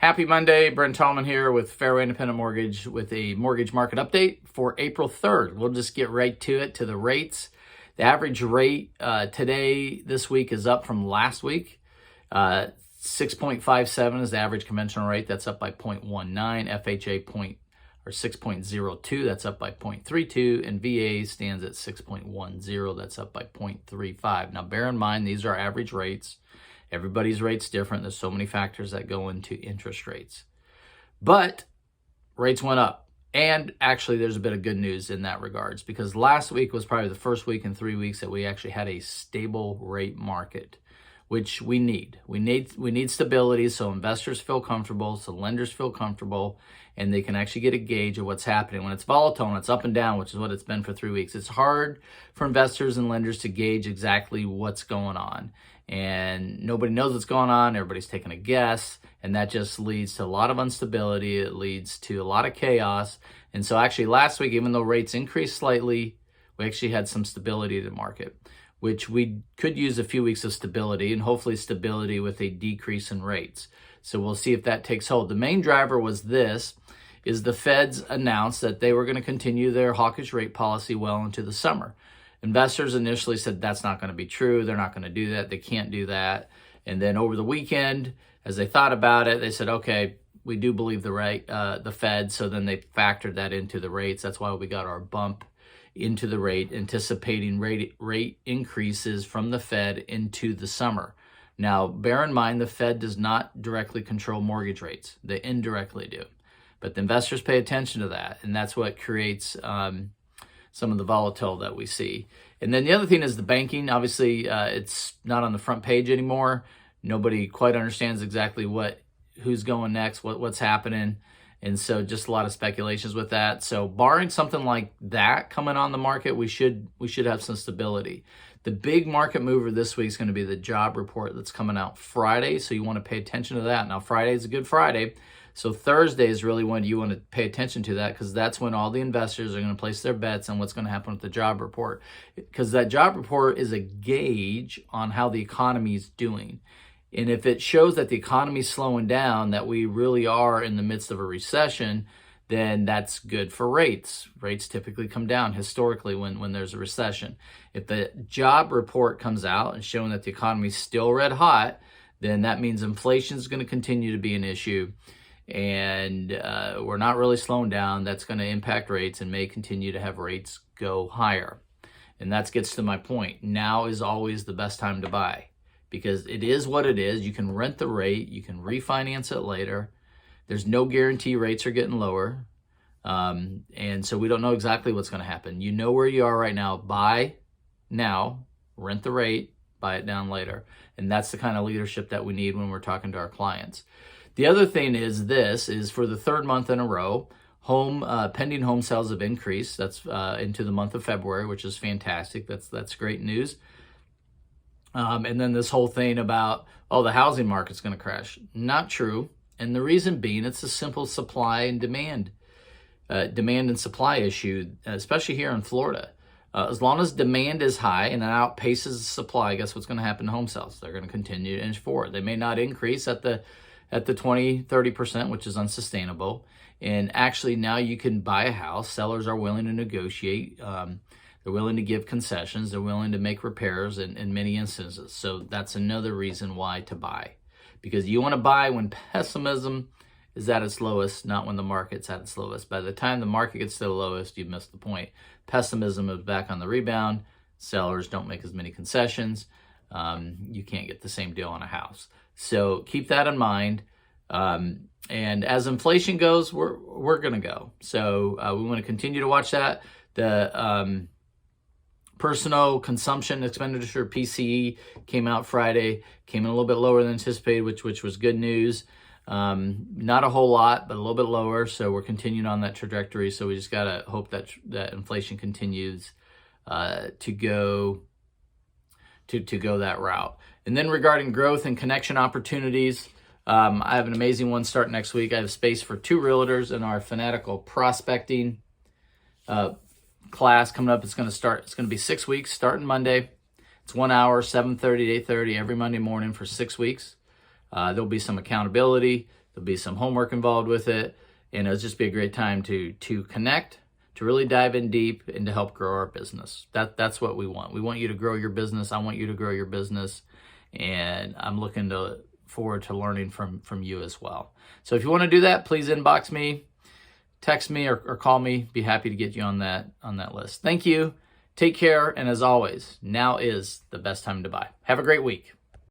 Happy Monday, Brent Tallman here with Fairway Independent Mortgage with a mortgage market update for April 3rd. We'll just get right to it, to the rates. The average rate this week is up from last week. 6.57 is the average conventional rate. That's up by 0.19. FHA 6.02, that's up by 0.32, and VA stands at 6.10, that's up by 0.35. Now bear in mind, these are average rates. Everybody's rate's different. There's so many factors that go into interest rates. But rates went up. And actually, there's a bit of good news in that regards, because last week was probably the first week in 3 weeks that we actually had a stable rate market, which we need. We need stability so investors feel comfortable, so lenders feel comfortable, and they can actually get a gauge of what's happening. When it's volatile and it's up and down, which is what it's been for 3 weeks, it's hard for investors and lenders to gauge exactly what's going on. And nobody knows what's going on. Everybody's taking a guess, and that just leads to a lot of instability. It leads to a lot of chaos. And so actually last week, even though rates increased slightly, we actually had some stability to the market, which we could use a few weeks of stability, and hopefully stability with a decrease in rates. So we'll see if that takes hold. The main driver was the Feds announced that they were going to continue their hawkish rate policy well into the summer. Investors initially said that's not going to be true. They're not going to do that. They can't do that. And then over the weekend, as they thought about it, they said, okay, we do believe the Fed. So then they factored that into the rates. That's why we got our bump into the rate, anticipating rate increases from the Fed into the summer. Now, bear in mind, the Fed does not directly control mortgage rates. They indirectly do. But the investors pay attention to that, and that's what creates some of the volatility that we see. And then the other thing is the banking. Obviously, it's not on the front page anymore. Nobody quite understands exactly who's going next, what's happening. And so just a lot of speculations with that. So barring something like that coming on the market, we should have some stability. The big market mover this week is going to be the job report that's coming out Friday. So you want to pay attention to that. Now, Friday is a good Friday. So Thursday is really when you want to pay attention to that, because that's when all the investors are going to place their bets on what's going to happen with the job report. Because that job report is a gauge on how the economy is doing. And if it shows that the economy is slowing down, that we really are in the midst of a recession, then that's good for rates. Rates typically come down historically when there's a recession. If the job report comes out and showing that the economy is still red hot, then that means inflation is going to continue to be an issue. And we're not really slowing down. That's going to impact rates and may continue to have rates go higher. And that gets to my point. Now is always the best time to buy, because it is what it is. You can rent the rate. You can refinance it later. There's no guarantee rates are getting lower. And so we don't know exactly what's going to happen. You know where you are right now. Buy now, rent the rate, buy it down later. And that's the kind of leadership that we need when we're talking to our clients. The other thing is for the third month in a row, pending home sales have increased. That's into the month of February, which is fantastic. That's great news. And then this whole thing about, the housing market's going to crash. Not true. And the reason being, it's a simple supply and demand and supply issue, especially here in Florida. As long as demand is high and it outpaces supply, guess what's going to happen to home sales? They're going to continue to inch forward. They may not increase at the 20, 30%, which is unsustainable. And actually now you can buy a house. Sellers are willing to negotiate. They're willing to give concessions. They're willing to make repairs in many instances. So that's another reason why to buy. Because you want to buy when pessimism is at its lowest, not when the market's at its lowest. By the time the market gets to the lowest, you've missed the point. Pessimism is back on the rebound. Sellers don't make as many concessions. You can't get the same deal on a house. So keep that in mind. And as inflation goes, we're going to go. So we want to continue to watch that. The personal consumption expenditure, PCE, came out Friday, came in a little bit lower than anticipated, which was good news. Not a whole lot, but a little bit lower. So we're continuing on that trajectory. So we just got to hope that inflation continues to go that route. And then regarding growth and connection opportunities, I have an amazing one starting next week. I have space for 2 realtors in our Fanatical prospecting class coming up. It's going to be 6 weeks starting Monday. It's 1 hour, 7:30 to 8:30 every Monday morning for 6 weeks. There'll be some accountability. There'll be some homework involved with it. And it'll just be a great time to connect, to really dive in deep, and to help grow our business. That's what we want. We want you to grow your business. I want you to grow your business. And I'm looking forward to learning from you as well. So if you want to do that, please inbox me, text me, or call me. Be happy to get you on that list. Thank you. Take care. And as always, now is the best time to buy. Have a great week.